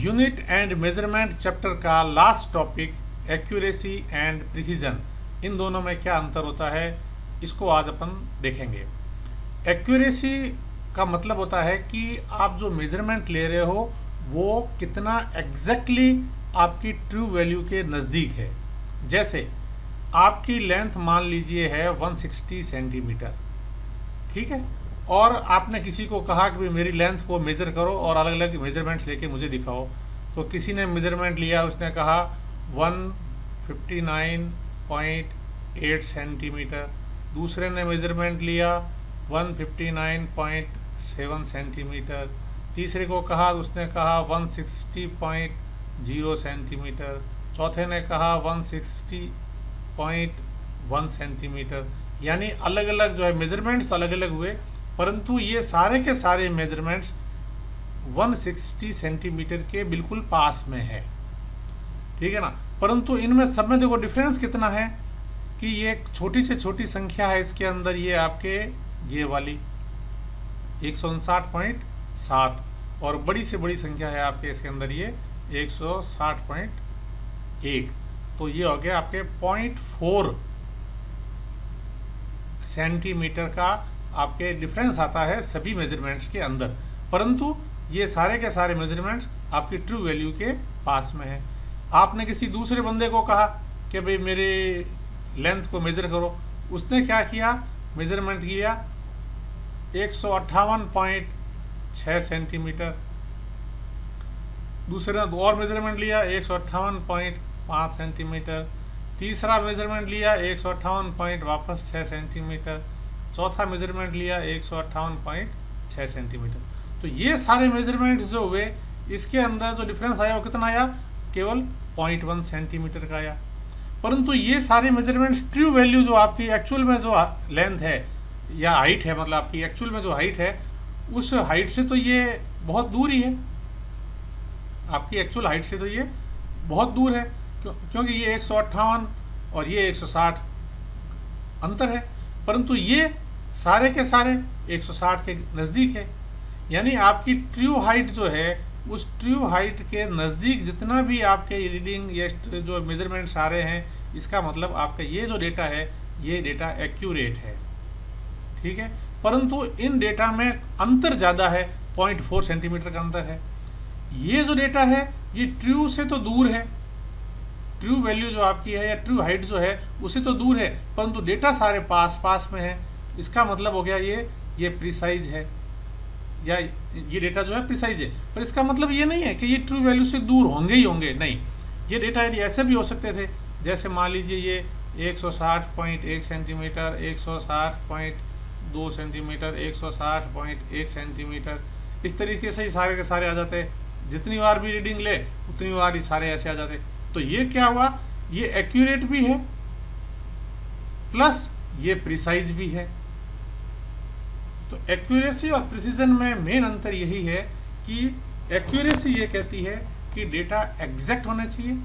Unit and measurement chapter का last topic accuracy and precision, इन दोनों में क्या अंतर होता है इसको आज अपन देखेंगे। एक्यूरेसी का मतलब होता है कि आप जो मेजरमेंट ले रहे हो वो कितना एग्जैक्टली आपकी ट्रू वैल्यू के नज़दीक है। जैसे आपकी लेंथ मान लीजिए है 160 सेंटीमीटर, ठीक है, और आपने किसी को कहा कि भाई मेरी लेंथ को मेज़र करो और अलग अलग मेजरमेंट्स लेके मुझे दिखाओ। तो किसी ने मेजरमेंट लिया, उसने कहा 159.8 सेंटीमीटर, दूसरे ने मेजरमेंट लिया 159.7 सेंटीमीटर, तीसरे को कहा, उसने कहा 160.0 सेंटीमीटर, चौथे ने कहा 160.1 सेंटीमीटर। यानी अलग अलग जो है मेजरमेंट्स तो अलग अलग हुए, परंतु ये सारे के सारे मेजरमेंट्स 160 सेंटीमीटर के बिल्कुल पास में है, ठीक है ना। परंतु इनमें सब में देखो डिफरेंस कितना है कि ये एक छोटी से छोटी संख्या है, इसके अंदर ये आपके ये वाली 159.7 और बड़ी से बड़ी संख्या है आपके इसके अंदर ये 160.1। तो ये हो गया आपके 0.4 सेंटीमीटर का आपके डिफरेंस आता है सभी मेजरमेंट्स के अंदर। परंतु ये सारे के सारे मेजरमेंट्स आपकी ट्रू वैल्यू के पास में है। आपने किसी दूसरे बंदे को कहा कि भाई मेरे लेंथ को मेजर करो, उसने क्या किया, मेजरमेंट किया 158.6 सेंटीमीटर, दूसरे ने और मेजरमेंट लिया 158.5 सेंटीमीटर, तीसरा मेजरमेंट लिया 158 वापस 6 सेंटीमीटर, चौथा मेजरमेंट लिया 158.6 सेंटीमीटर। तो ये सारे मेजरमेंट्स जो हुए इसके अंदर जो डिफरेंस आया वो कितना आया, केवल 0.1 सेंटीमीटर का आया। परंतु ये सारे मेजरमेंट्स ट्रू वैल्यू जो आपकी एक्चुअल में जो लेंथ है या हाइट है, मतलब आपकी एक्चुअल में जो हाइट है उस हाइट से तो ये बहुत दूर ही है, आपकी एक्चुअल हाइट से तो ये बहुत दूर है, क्योंकि ये 158 और ये 160 अंतर है। परंतु ये सारे के सारे 160 के नज़दीक है। यानी आपकी ट्रू हाइट जो है उस ट्रू हाइट के नज़दीक जितना भी आपके रीडिंग या जो मेजरमेंट्स आ रहे हैं, इसका मतलब आपका ये जो डेटा है ये डेटा एक्यूरेट है, ठीक है। परंतु इन डेटा में अंतर ज़्यादा है, 0.4 सेंटीमीटर का अंतर है। ये जो डेटा है ये ट्रू से तो दूर है, ट्रू वैल्यू जो आपकी है या ट्रू हाइट जो है उससे तो दूर है, परंतु डेटा सारे पास पास में है। इसका मतलब हो गया ये प्रिसाइज है, या ये डेटा जो है प्रिसाइज है। पर इसका मतलब ये नहीं है कि ये ट्रू वैल्यू से दूर होंगे ही होंगे, नहीं। ये डेटा यदि ऐसे भी हो सकते थे, जैसे मान लीजिए ये 160.1 सेंटीमीटर, 160.2 सेंटीमीटर, 160.1 सेंटीमीटर, इस तरीके से ही सारे के सारे आ जाते। जितनी बार भी रीडिंग ले उतनी बार ही सारे ऐसे आ जाते। तो ये क्या हुआ, ये एक्यूरेट भी है प्लस ये प्रिसाइज भी है। तो एक्यूरेसी और प्रिसीजन में मेन अंतर यही है कि एक्यूरेसी ये कहती है कि डेटा एग्जैक्ट होना चाहिए,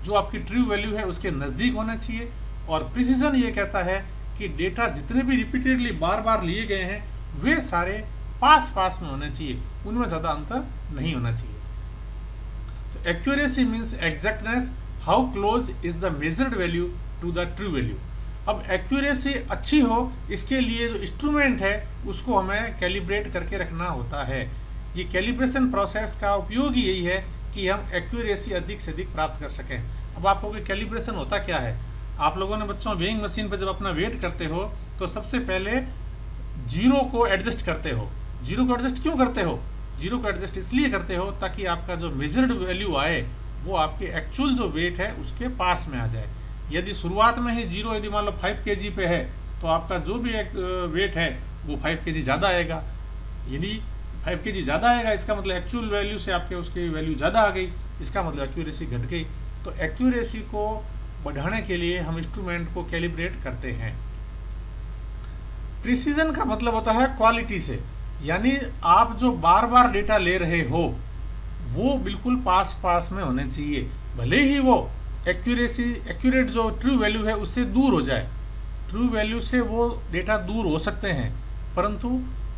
जो आपकी ट्रू वैल्यू है उसके नज़दीक होना चाहिए, और प्रिसीजन ये कहता है कि डेटा जितने भी रिपीटेडली बार बार लिए गए हैं वे सारे पास पास में होने चाहिए, उनमें ज़्यादा अंतर नहीं होना चाहिए। तो accuracy means exactness, how close is the measured value to the true value. अब एक्यूरेसी अच्छी हो इसके लिए जो इंस्ट्रूमेंट है उसको हमें कैलिब्रेट करके रखना होता है। ये कैलिब्रेशन प्रोसेस का उपयोग ही यही है कि हम एक्यूरेसी अधिक से अधिक प्राप्त कर सकें। अब आप लोगों को कैलिब्रेशन होता क्या है, आप लोगों ने बच्चों वेइंग मशीन पर जब अपना वेट करते हो तो सबसे पहले जीरो को एडजस्ट करते हो। जीरो को एडजस्ट क्यों करते हो, जीरो को एडजस्ट इसलिए करते हो ताकि आपका जो मेजर्ड वैल्यू आए वो आपके एक्चुअल जो वेट है उसके पास में आ जाए। यदि शुरुआत में ही जीरो यदि मान लो 5 kg पे है तो आपका जो भी एक वेट है वो 5 kg ज़्यादा आएगा। यदि 5 kg ज़्यादा आएगा इसका मतलब एक्चुअल वैल्यू से आपके उसकी वैल्यू ज़्यादा आ गई, इसका मतलब एक्यूरेसी घट गई। तो एक्यूरेसी को बढ़ाने के लिए हम इंस्ट्रूमेंट को कैलिब्रेट करते हैं। प्रिसीजन का मतलब होता है क्वालिटी से, यानी आप जो बार बार डेटा ले रहे हो वो बिल्कुल पास पास में होने चाहिए, भले ही वो एक्यूरेट जो ट्रू वैल्यू है उससे दूर हो जाए। ट्रू वैल्यू से वो डेटा दूर हो सकते हैं, परंतु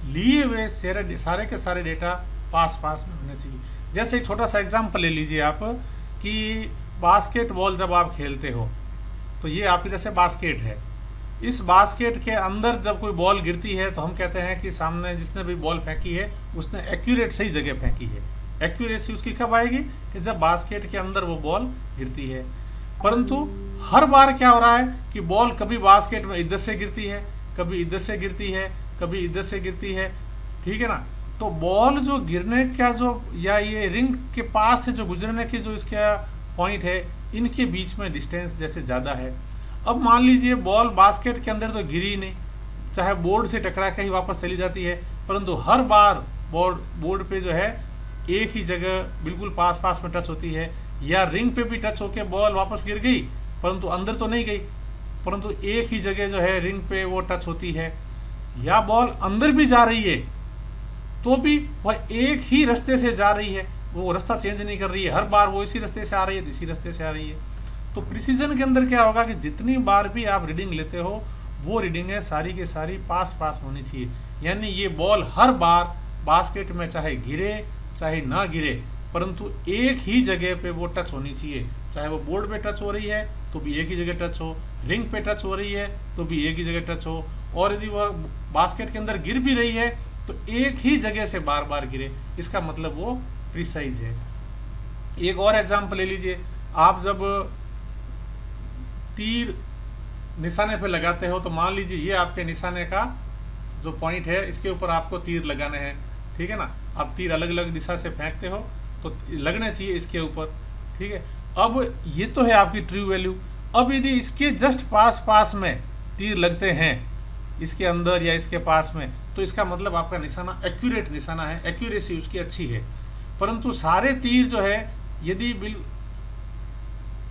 लिए हुए सारे के सारे डेटा पास पास में होने चाहिए। जैसे एक छोटा सा एग्जाम्पल ले लीजिए आप कि बास्केटबॉल जब आप खेलते हो तो ये आपकी जैसे बास्केट है, इस बास्केट के अंदर जब कोई बॉल गिरती है तो हम कहते हैं कि सामने जिसने भी बॉल फेंकी है उसने एक्यूरेट सही जगह फेंकी है। एक्यूरेसी उसकी कब आएगी कि जब बास्केट के अंदर वो बॉल गिरती है। परंतु हर बार क्या हो रहा है कि बॉल कभी बास्केट में इधर से गिरती है, कभी इधर से गिरती है, कभी इधर से गिरती है, ठीक है ना। तो बॉल जो गिरने का जो या ये रिंग के पास से जो गुजरने की जो इसका पॉइंट है, इनके बीच में डिस्टेंस जैसे ज़्यादा है। अब मान लीजिए बॉल बास्केट के अंदर तो गिरी नहीं, चाहे बोर्ड से टकरा के ही वापस चली जाती है, परंतु हर बार बोर्ड पे जो है एक ही जगह बिल्कुल पास पास में टच होती है, या रिंग पे भी टच होके बॉल वापस गिर गई परंतु अंदर तो नहीं गई, परंतु एक ही जगह जो है रिंग पे वो टच होती है। या बॉल अंदर भी जा रही है तो भी वह एक ही रास्ते से जा रही है, वो रास्ता चेंज नहीं कर रही है, हर बार वो इसी रास्ते से आ रही है, इसी रास्ते से आ रही है। तो प्रिसीजन के अंदर क्या होगा कि जितनी बार भी आप रीडिंग लेते हो वो रीडिंग है सारी के सारी पास पास होनी चाहिए। यानी ये बॉल हर बार बास्केट में चाहे गिरे चाहे ना गिरे परंतु एक ही जगह पे वो टच होनी चाहिए। चाहे वो बोर्ड पे टच हो रही है तो भी एक ही जगह टच हो, रिंग पे टच हो रही है तो भी एक ही जगह टच हो, और यदि वह बास्केट के अंदर गिर भी रही है तो एक ही जगह से बार बार गिरे, इसका मतलब वो प्रिसाइज है। एक और एग्जांपल ले लीजिए, आप जब तीर निशाने पे लगाते हो तो मान लीजिए ये आपके निशाने का जो पॉइंट है, इसके ऊपर आपको तीर लगाने हैं, ठीक है ना। आप तीर अलग अलग दिशा से फेंकते हो तो लगने चाहिए इसके ऊपर, ठीक है। अब ये तो है आपकी ट्रू वैल्यू। अब यदि इसके जस्ट पास पास में तीर लगते हैं, इसके अंदर या इसके पास में, तो इसका मतलब आपका निशाना एक्यूरेट निशाना है, एक्यूरेसी उसकी अच्छी है। परंतु सारे तीर जो है यदि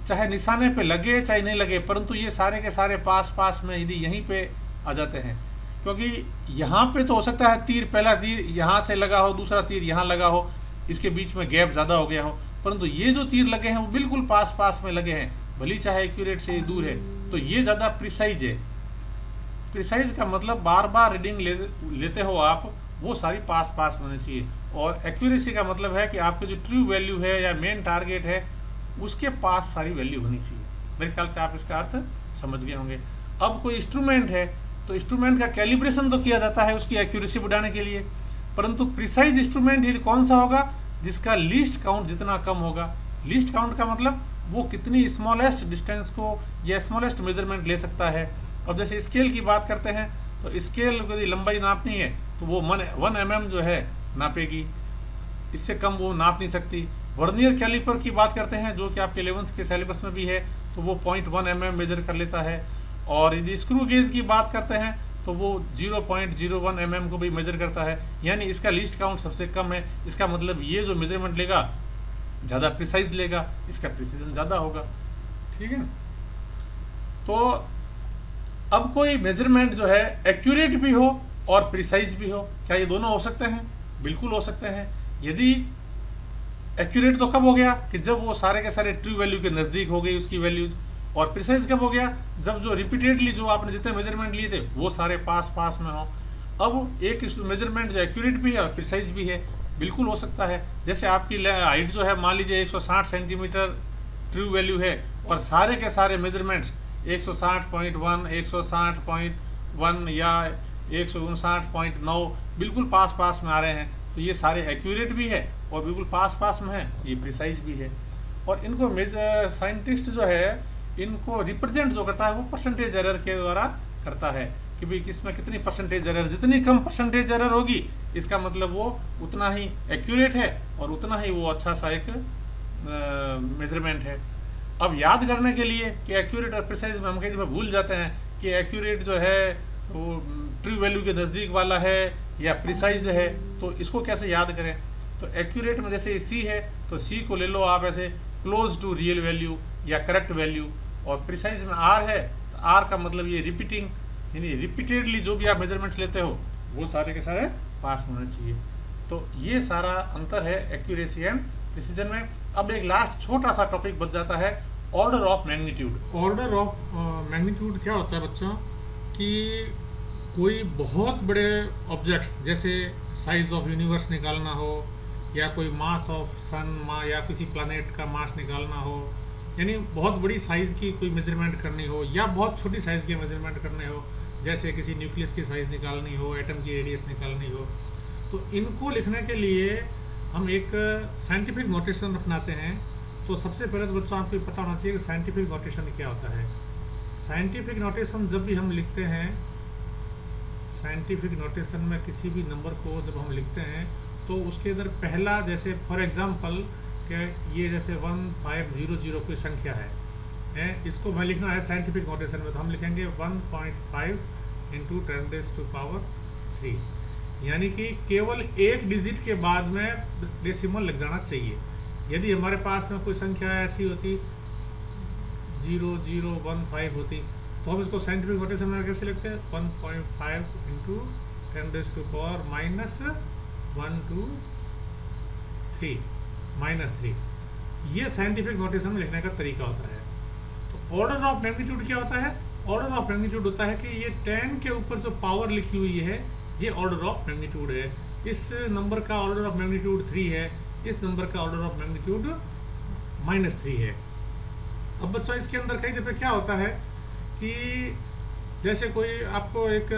चाहे निशाने पे लगे चाहे नहीं लगे, परंतु ये सारे के सारे पास पास में यदि यहीं पे आ जाते हैं, क्योंकि यहाँ पे तो हो सकता है तीर पहला तीर यहाँ से लगा हो, दूसरा तीर यहाँ लगा हो, इसके बीच में गैप ज़्यादा हो गया हो, परंतु ये जो तीर लगे हैं वो बिल्कुल पास पास में लगे हैं, भली चाहे एक्यूरेट से दूर है, तो ये ज़्यादा प्रिसाइज है। प्रिसाइज का मतलब बार बार रीडिंग लेते हो आप, वो सारी पास पास होनी चाहिए। और एक्यूरेसी का मतलब है कि आपकी जो ट्रू वैल्यू है या मेन टारगेट है उसके पास सारी वैल्यू होनी चाहिए। मेरे ख्याल से आप इसका अर्थ समझ गए होंगे। अब कोई इंस्ट्रूमेंट है तो इंस्ट्रूमेंट का कैलिब्रेशन तो किया जाता है उसकी एक्यूरेसी बढ़ाने के लिए, परंतु प्रिसाइज इंस्ट्रूमेंट यदि कौन सा होगा जिसका लीस्ट काउंट जितना कम होगा। लीस्ट काउंट का मतलब वो कितनी स्मॉलेस्ट डिस्टेंस को या स्मॉलेस्ट मेजरमेंट ले सकता है। अब जैसे स्केल की बात करते हैं तो स्केल यदि लंबाई नापनी है तो वो 1 mm जो है नापेगी, इससे कम वो नाप नहीं सकती। वर्नियर कैलिपर की बात करते हैं जो कि आपके 11th के सिलेबस में भी है, तो वो 0.1 mm मेजर कर लेता है। और यदि स्क्रू गेज की बात करते हैं तो वो 0.01 mm को भी मेजर करता है, यानी इसका लीस्ट काउंट सबसे कम है। इसका मतलब ये जो मेजरमेंट लेगा ज़्यादा प्रिसाइज लेगा, इसका प्रिसीजन ज़्यादा होगा, ठीक है ना। तो अब कोई मेजरमेंट जो है एक्यूरेट भी हो और प्रिसाइज भी हो, क्या ये दोनों हो सकते हैं? बिल्कुल हो सकते हैं। यदि एक्यूरेट तो कब हो गया कि जब वो सारे के सारे ट्रू वैल्यू के नज़दीक हो गई उसकी वैल्यूज, और प्रिसाइज कब हो गया जब जो रिपीटेडली जो आपने जितने मेजरमेंट लिए थे वो सारे पास पास में हो। अब एक मेजरमेंट जो एक्यूरेट भी है और प्रिसाइज भी है, बिल्कुल हो सकता है। जैसे आपकी हाइट जो है मान लीजिए 160 सेंटीमीटर ट्रू वैल्यू है और सारे के सारे मेजरमेंट्स 160.1, 160.1 या 159.9 बिल्कुल पास पास में आ रहे हैं, तो ये सारे एक्यूरेट भी है और बिल्कुल पास पास में है, ये प्रिसाइज भी है। और इनको साइंटिस्ट जो है इनको रिप्रेजेंट जो करता है वो परसेंटेज एरर के द्वारा करता है कि भाई किसमें कितनी परसेंटेज एरर, जितनी कम परसेंटेज एरर होगी इसका मतलब वो उतना ही एक्यूरेट है और उतना ही वो अच्छा सा एक मेजरमेंट है। अब याद करने के लिए कि एक्यूरेट और प्रिसाइज में हम कई दफ़ा भूल जाते हैं कि एक्यूरेट जो है वो ट्रू वैल्यू के नज़दीक वाला है या प्रिसाइज है, तो इसको कैसे याद करें। तो एक्यूरेट में जैसे सी है तो सी को ले लो आप ऐसे क्लोज टू रियल वैल्यू या करेक्ट वैल्यू, और प्रिसाइज में आर है तो आर का मतलब ये रिपीटिंग, यानी रिपीटेडली जो भी आप मेजरमेंट्स लेते हो वो सारे के सारे पास होने चाहिए। तो ये सारा अंतर है एक्यूरेसी एंड प्रिसीजन में। अब एक लास्ट छोटा सा टॉपिक बच जाता है order of magnitude. Order of magnitude क्या होता है बच्चों कि कोई बहुत बड़े ऑब्जेक्ट्स जैसे साइज ऑफ यूनिवर्स निकालना हो या कोई मास ऑफ सन या किसी प्लानट का मास निकालना हो, यानी बहुत बड़ी साइज़ की कोई मेजरमेंट करनी हो या बहुत छोटी साइज़ की मेजरमेंट करने हो, जैसे किसी न्यूक्लियस की साइज़ निकालनी हो, एटम की रेडियस निकालनी हो, तो इनको लिखने के लिए हम एक साइंटिफिक नोटेशन अपनाते हैं। तो सबसे पहले तो बच्चों आपको पता होना चाहिए कि साइंटिफिक नोटेशन क्या होता है। साइंटिफिक नोटेशन जब भी हम लिखते हैं, साइंटिफिक नोटेशन में किसी भी नंबर को जब हम लिखते हैं तो उसके अंदर पहला, जैसे फॉर एग्जांपल कि ये जैसे 1500 कोई संख्या है, इसको मैं लिखना है साइंटिफिक नोटेशन में, तो हम लिखेंगे 1.5 × 10⁻³ यानी कि केवल एक डिजिट के बाद में डेसिमल लग जाना चाहिए। यदि हमारे पास में कोई संख्या ऐसी होती 0015 होती तो हम इसको साइंटिफिक नोटेशन में कैसे लिखते हैं, 1.5 × 10⁻³ ये साइंटिफिक नोटेशन में लिखने का तरीका होता है। तो ऑर्डर ऑफ मैग्नीट्यूड क्या होता है? ऑर्डर ऑफ मैग्नीट्यूड होता है कि ये 10 के ऊपर जो पावर लिखी हुई है ये ऑर्डर ऑफ मैग्नीट्यूड है। इस नंबर का ऑर्डर ऑफ मैग्नीट्यूड 3 है, इस नंबर का ऑर्डर ऑफ मैग्नीट्यूड -3 है। अब बच्चों इसके अंदर कई दफ़े क्या होता है कि जैसे कोई आपको एक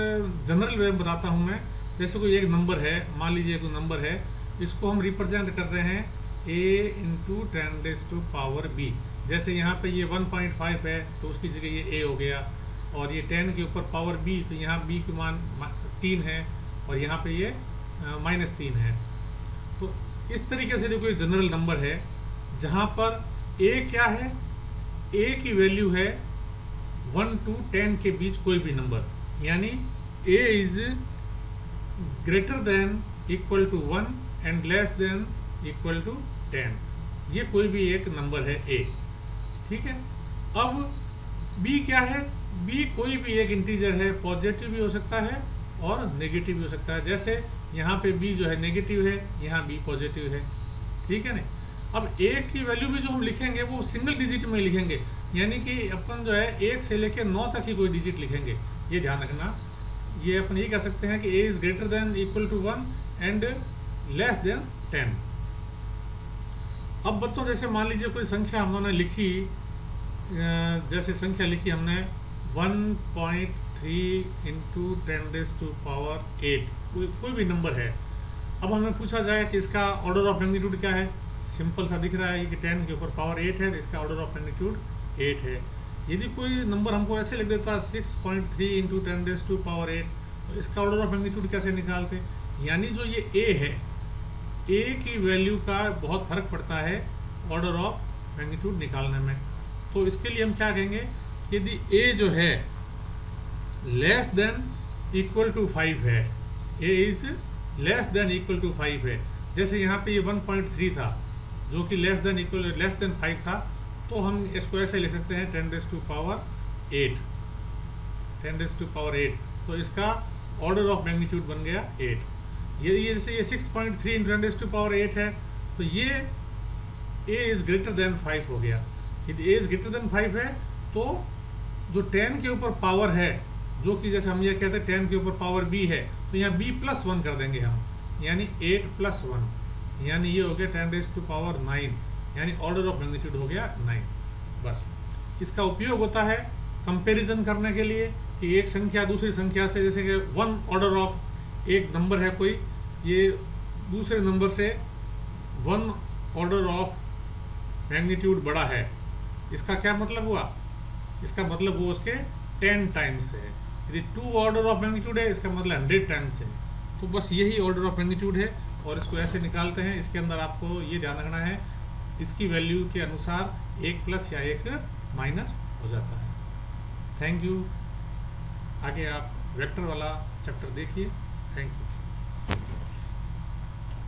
जनरल वे बताता हूँ मैं, जैसे कोई एक नंबर है, मान लीजिए कोई नंबर है, इसको हम रिप्रेजेंट कर रहे हैं a × 10⁻⁵ जैसे यहाँ पे ये 1.5 है तो उसकी जगह ये a हो गया, और ये 10 के ऊपर पावर b तो यहाँ b की मान 3 है और यहाँ पे ये -3 है। तो इस तरीके से जो कोई जनरल नंबर है जहाँ पर a क्या है, a की वैल्यू है 1 to 10 के बीच कोई भी नंबर, यानी a is greater than equal to 1 and less than equal to 10, ये कोई भी एक नंबर है a, ठीक है। अब b क्या है, b कोई भी एक इंटीजर है, पॉजिटिव भी हो सकता है और नेगेटिव भी हो सकता है। जैसे यहाँ पे b जो है नेगेटिव है, यहाँ b पॉजिटिव है, ठीक है ना। अब a की वैल्यू भी जो हम लिखेंगे वो सिंगल डिजिट में लिखेंगे, यानी कि अपन जो है 1 से लेकर 9 तक ही कोई डिजिट लिखेंगे, ये ध्यान रखना। ये अपन ये कह सकते हैं कि a is greater than equal to 1 and less than 10। अब बच्चों जैसे मान लीजिए कोई संख्या हमने लिखी, जैसे संख्या लिखी हमने 1.3 × 10⁸, कोई भी नंबर है। अब हमें पूछा जाए कि इसका ऑर्डर ऑफ मैग्नीट्यूड क्या है। सिंपल सा दिख रहा है कि 10 के ऊपर पावर 8 है तो इसका ऑर्डर ऑफ मैग्नीट्यूड 8 है। यदि कोई नंबर हमको ऐसे लिख देता 6.3 × 10⁸, तो इसका ऑर्डर ऑफ मैग्नीट्यूड कैसे निकालते। यानी जो ये a है, a की वैल्यू का बहुत फर्क पड़ता है ऑर्डर ऑफ मैग्नीट्यूड निकालने में। तो इसके लिए हम क्या कहेंगे, यदि a जो है लेस देन इक्वल टू 5 है, a is less than equal to 5 है, जैसे यहाँ पे ये 1.3 था जो कि लेस देन 5 था, तो हम इसको ऐसे लिख सकते हैं 10⁸, तो इसका ऑर्डर ऑफ मैग्नीट्यूड बन गया 8। यदि जैसे ये 6.3 × 10⁸ है तो ये a इज ग्रेटर देन 5 हो गया। यदि a इज ग्रेटर देन 5 है तो जो 10 के ऊपर पावर है, जो कि जैसे हम ये कहते हैं 10 के ऊपर पावर b है, तो यहाँ b+1 कर देंगे हम, यानी 8+1, यानी ये हो गया 10⁹ यानी ऑर्डर ऑफ मैग्नीट्यूड हो गया 9। बस इसका उपयोग होता है कंपैरिजन करने के लिए कि एक संख्या दूसरी संख्या से, जैसे कि 1 ऑर्डर ऑफ एक नंबर है कोई, ये दूसरे नंबर से 1 ऑर्डर ऑफ मैग्नीट्यूड बड़ा है, इसका क्या मतलब हुआ, इसका मतलब वो उसके 10 टाइम्स है। यदि 2 ऑर्डर ऑफ मैग्नीट्यूड है, इसका मतलब 100 टाइम्स है। तो बस यही ऑर्डर ऑफ मैग्नीट्यूड है और इसको ऐसे निकालते हैं। इसके अंदर आपको ये ध्यान रखना है, इसकी वैल्यू के अनुसार 1 प्लस या 1 माइनस हो जाता है। Thank you. आगे आप वेक्टर वाला चैप्टर देखिए। Thank you.